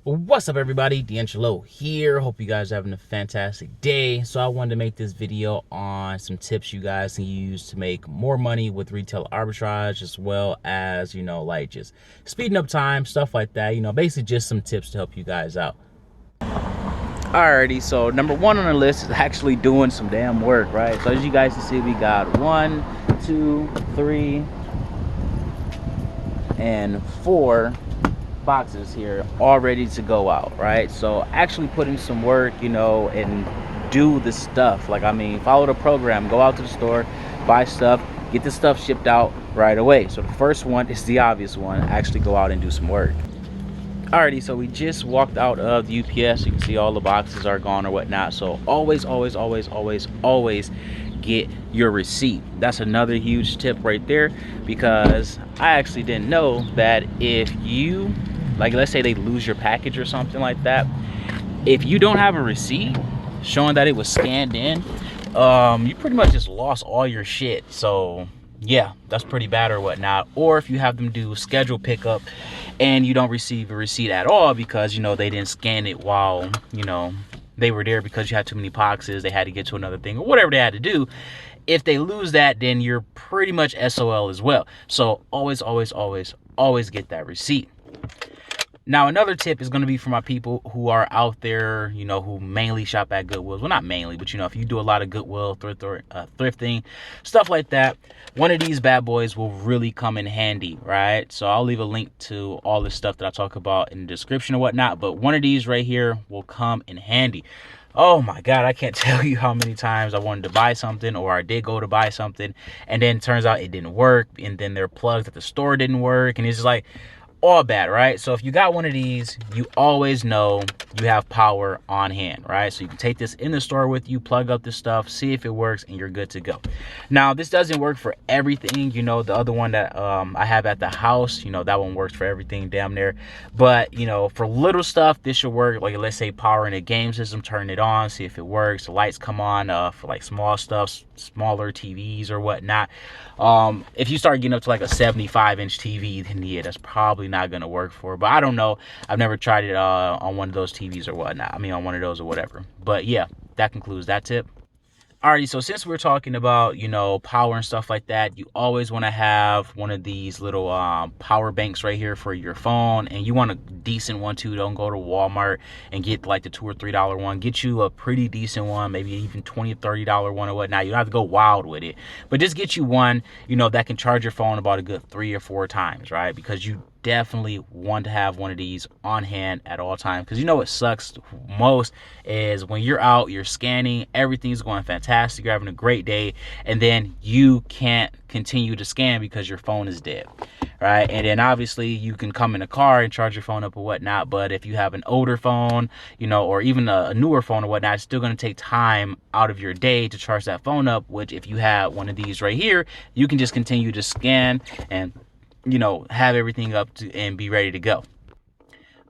What's up, everybody? DeAngelo here. Hope you guys are having a fantastic day. So I wanted to make this video on some tips you guys can use to make more money with retail arbitrage, as well as, like just speeding up time, stuff like that. Basically just some tips to help you guys out. Alrighty, so number one on the list is actually doing some damn work, right? So as you guys can see, we got 1, 2, 3, and 4 boxes here all ready to go out, right? So actually put in some work, and do the stuff. Follow the program, go out to the store, buy stuff, get the stuff shipped out right away. So the first one is the obvious one: actually go out and do some work. Alrighty, so we just walked out of the UPS. You can see all the boxes are gone or whatnot. So always get your receipt. That's another huge tip right there, because I actually didn't know that if you, let's say they lose your package or something like that, if you don't have a receipt showing that it was scanned in, you pretty much just lost all your shit. So yeah, that's pretty bad or whatnot. Or if you have them do scheduled pickup and you don't receive a receipt at all because they didn't scan it while they were there because you had too many boxes, they had to get to another thing or whatever they had to do. If they lose that, then you're pretty much SOL as well. So always get that receipt. Now, another tip is going to be for my people who are out there, who mainly shop at Goodwills. Well, not mainly, but if you do a lot of Goodwill, thrifting, stuff like that, one of these bad boys will really come in handy, right? So I'll leave a link to all the stuff that I talk about in the description or whatnot, but one of these right here will come in handy. Oh my God, I can't tell you how many times I wanted to buy something, or I did go to buy something, and then it turns out it didn't work, and then their plugs at the store didn't work, and it's just like, all bad, right? So if you got one of these, you always know you have power on hand, right? So you can take this in the store with you, plug up this stuff, see if it works, and you're good to go. Now, this doesn't work for everything. The other one that I have at the house, that one works for everything damn near. But, for little stuff, this should work. Like, let's say powering a game system, turn it on, see if it works. The lights come on for like small stuff, smaller TVs or whatnot. If you start getting up to like a 75-inch TV, then yeah, that's probably not gonna work for it. But I don't know, I've never tried it on one of those TVs or whatnot. On one of those or whatever. But yeah, that concludes that tip. Alrighty, so since we're talking about, power and stuff like that, you always want to have one of these little power banks right here for your phone, and you want a decent one too. Don't go to Walmart and get like the $2 or $3 one. Get you a pretty decent one, maybe even $20 or $30 one or whatnot. You don't have to go wild with it, but just get you one, that can charge your phone about a good 3 or 4 times, right? Because you definitely want to have one of these on hand at all times, because what sucks most is when you're out, you're scanning, everything's going fantastic, you're having a great day, and then you can't continue to scan because your phone is dead, right? And then obviously you can come in a car and charge your phone up or whatnot, but if you have an older phone, or even a newer phone or whatnot, it's still going to take time out of your day to charge that phone up, which if you have one of these right here, you can just continue to scan and have everything up to and be ready to go.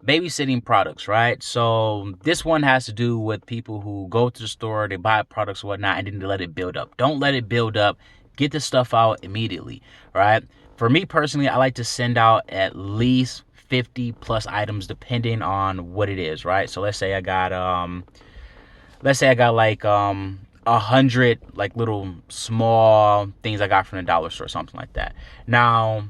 Babysitting products, right? So this one has to do with people who go to the store, they buy products or whatnot, and then they let it build up. Don't let it build up. Get the stuff out immediately, right? For me personally, I like to send out at least 50 plus items depending on what it is, right? So let's say I got like 100 like little small things I got from the dollar store, something like that. Now,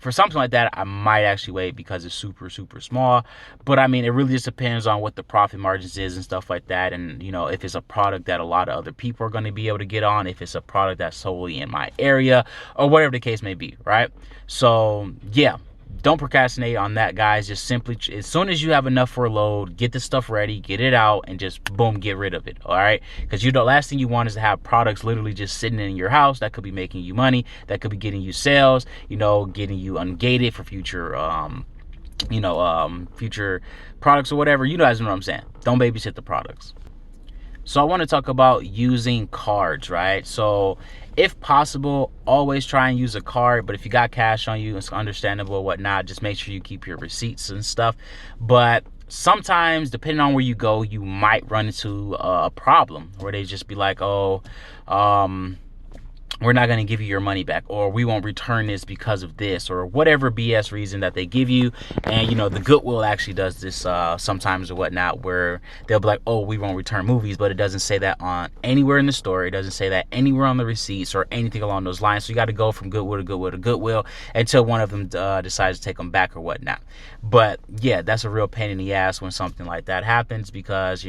for something like that, I might actually wait because it's super small. But it really just depends on what the profit margins is and stuff like that. And, if it's a product that a lot of other people are going to be able to get on, if it's a product that's solely in my area or whatever the case may be, right? So, yeah. Don't procrastinate on that, guys. Just simply, as soon as you have enough for a load, get the stuff ready, get it out, and just boom, get rid of it. All right, because the last thing you want is to have products literally just sitting in your house that could be making you money, that could be getting you sales, getting you ungated for future future products or whatever. You guys know what I'm saying. Don't babysit the products. So I want to talk about using cards, right? So if possible, always try and use a card. But if you got cash on you, it's understandable or whatnot. Just make sure you keep your receipts and stuff. But sometimes, depending on where you go, you might run into a problem where they just be like, oh, we're not going to give you your money back, or we won't return this because of this, or whatever BS reason that they give you. And the Goodwill actually does this sometimes or whatnot, where they'll be like, oh, we won't return movies, but it doesn't say that on anywhere in the store. It doesn't say that anywhere on the receipts or anything along those lines. So you got to go from Goodwill to Goodwill to Goodwill until one of them decides to take them back or whatnot. But yeah, that's a real pain in the ass when something like that happens, because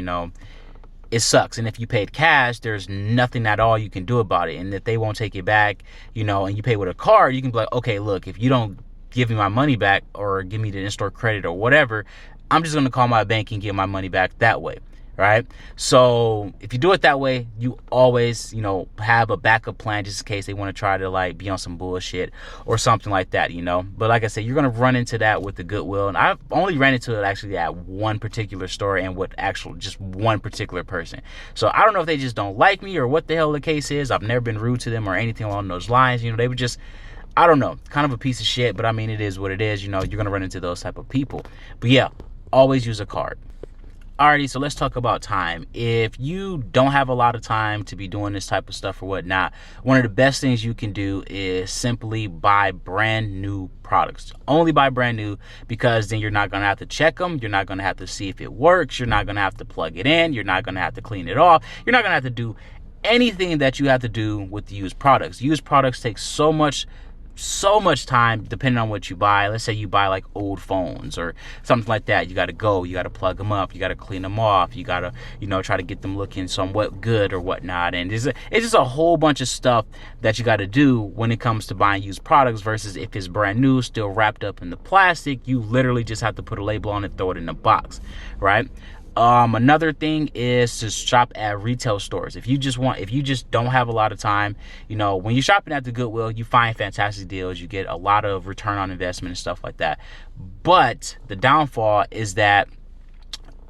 it sucks. And if you paid cash, there's nothing at all you can do about it. And if they won't take it back, and you pay with a card, you can be like, okay, look, if you don't give me my money back or give me the in-store credit or whatever, I'm just going to call my bank and get my money back that way. Right? So if you do it that way, you always, have a backup plan just in case they want to try to be on some bullshit or something like that, But like I said, you're going to run into that with the Goodwill. And I've only ran into it actually at one particular store and with just one particular person. So I don't know if they just don't like me or what the hell the case is. I've never been rude to them or anything along those lines. They were just, I don't know, kind of a piece of shit. But I mean, it is what it is. You're going to run into those type of people. But yeah, always use a card. Alrighty, so let's talk about time. If you don't have a lot of time to be doing this type of stuff or whatnot, one of the best things you can do is simply buy brand new products. Only buy brand new, because then you're not going to have to check them. You're not going to have to see if it works. You're not going to have to plug it in. You're not going to have to clean it off. You're not going to have to do anything that you have to do with used products. Used products take so much time depending on what you buy. Let's say you buy like old phones or something like that. You got to plug them up, you got to clean them off, you got to try to get them looking somewhat good or whatnot. And it's just a whole bunch of stuff that you got to do when it comes to buying used products, versus if it's brand new, still wrapped up in the plastic, you literally just have to put a label on it, throw it in the box, right? Another thing is to shop at retail stores. If you just don't have a lot of time, when you're shopping at the Goodwill, you find fantastic deals. You get a lot of return on investment and stuff like that. But the downfall is that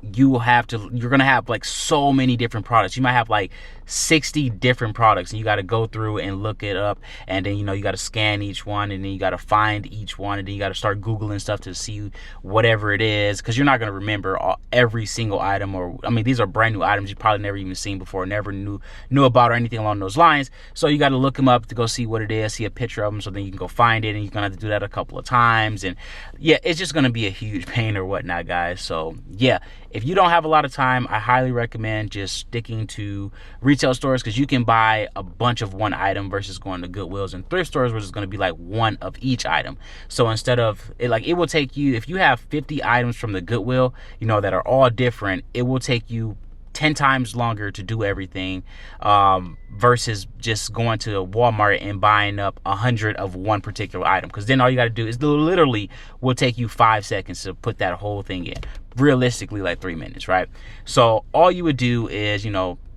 you're going to have like so many different products. You might have like 60 different products, and you got to go through and look it up, and then you got to scan each one, and then you got to find each one, and then you got to start Googling stuff to see whatever it is, because you're not going to remember every single item. Or I mean, these are brand new items you probably never even seen before, never knew about, or anything along those lines. So you got to look them up to go see what it is, see a picture of them, so then you can go find it, and you're gonna have to do that a couple of times. And yeah, it's just gonna be a huge pain or whatnot, guys. So yeah, if you don't have a lot of time, I highly recommend just sticking to retail stores, because you can buy a bunch of one item versus going to Goodwills and thrift stores, which is going to be like one of each item. So instead of it, it will take you, if you have 50 items from the Goodwill, that are all different, it will take you 10 times longer to do everything, versus just going to Walmart and buying up 100 of one particular item, because then all you got to do is literally will take you 5 seconds to put that whole thing in. Realistically, like 3 minutes, right? So all you would do is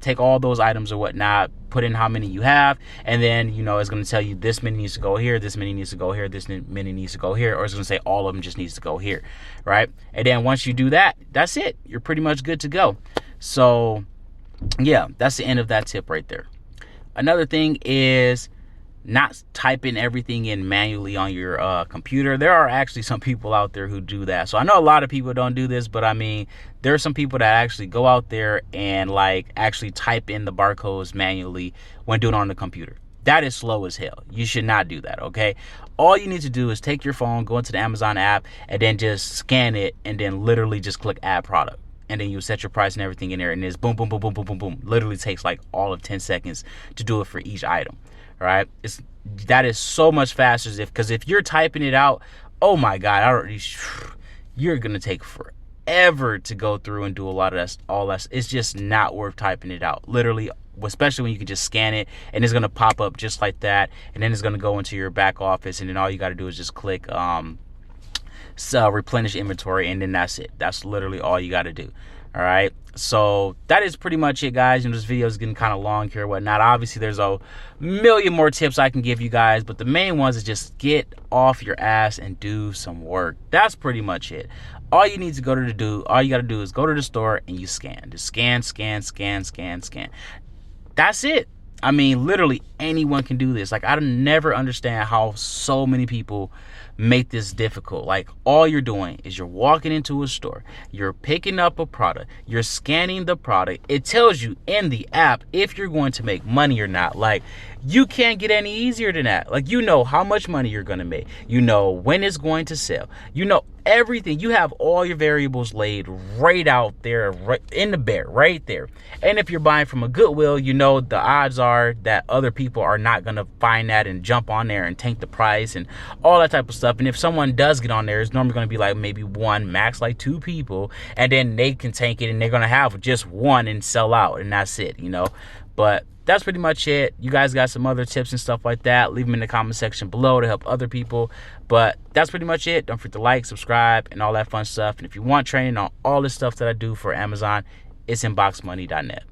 take all those items or whatnot, put in how many you have, and then it's going to tell you this many needs to go here, this many needs to go here, this many needs to go here, or it's going to say all of them just needs to go here, right? And then once you do that, that's it. You're pretty much good to go. So yeah, that's the end of that tip right there. Another thing is not typing everything in manually on your computer. There are actually some people out there who do that. So I know a lot of people don't do this, but I mean, there are some people that actually go out there and actually type in the barcodes manually when doing it on the computer. That is slow as hell. You should not do that, okay? All you need to do is take your phone, go into the Amazon app, and then just scan it, and then literally just click add product. And then you set your price and everything in there, and it's boom, boom, boom, boom, boom, boom, boom. Literally takes like all of 10 seconds to do it for each item. Right? That is so much faster, because if you're typing it out, oh my God, you're gonna take forever to go through and do a lot of all that. It's just not worth typing it out. Literally, especially when you can just scan it and it's gonna pop up just like that, and then it's gonna go into your back office, and then all you got to do is just click replenish inventory, and then that's it. That's literally all you got to do. All right, so that is pretty much it, guys. This video is getting kind of long here, whatnot. Obviously, there's a million more tips I can give you guys, but the main ones is just get off your ass and do some work. That's pretty much it. All you need to all you got to do is go to the store and you scan. Just scan, scan, scan, scan, scan. That's it. I mean, literally anyone can do this. I never understand how so many people make this difficult. Like, all you're doing is you're walking into a store, you're picking up a product, you're scanning the product. It tells you in the app if you're going to make money or not. Like, you can't get any easier than that. Like, you know how much money you're going to make. You know when it's going to sell. You know everything. You have all your variables laid right out there, right in the bear, right there. And if you're buying from a Goodwill, you know the odds are that other people are not going to find that and jump on there and tank the price and all that type of stuff. And if someone does get on there, it's normally going to be like maybe one, max like two people, and then they can tank it and they're going to have just one and sell out, and that's it, you know. But that's pretty much it. You guys got some other tips and stuff like that, leave them in the comment section below to help other people. But that's pretty much it. Don't forget to like, subscribe, and all that fun stuff. And if you want training on all this stuff that I do for Amazon, it's inboxmoney.net.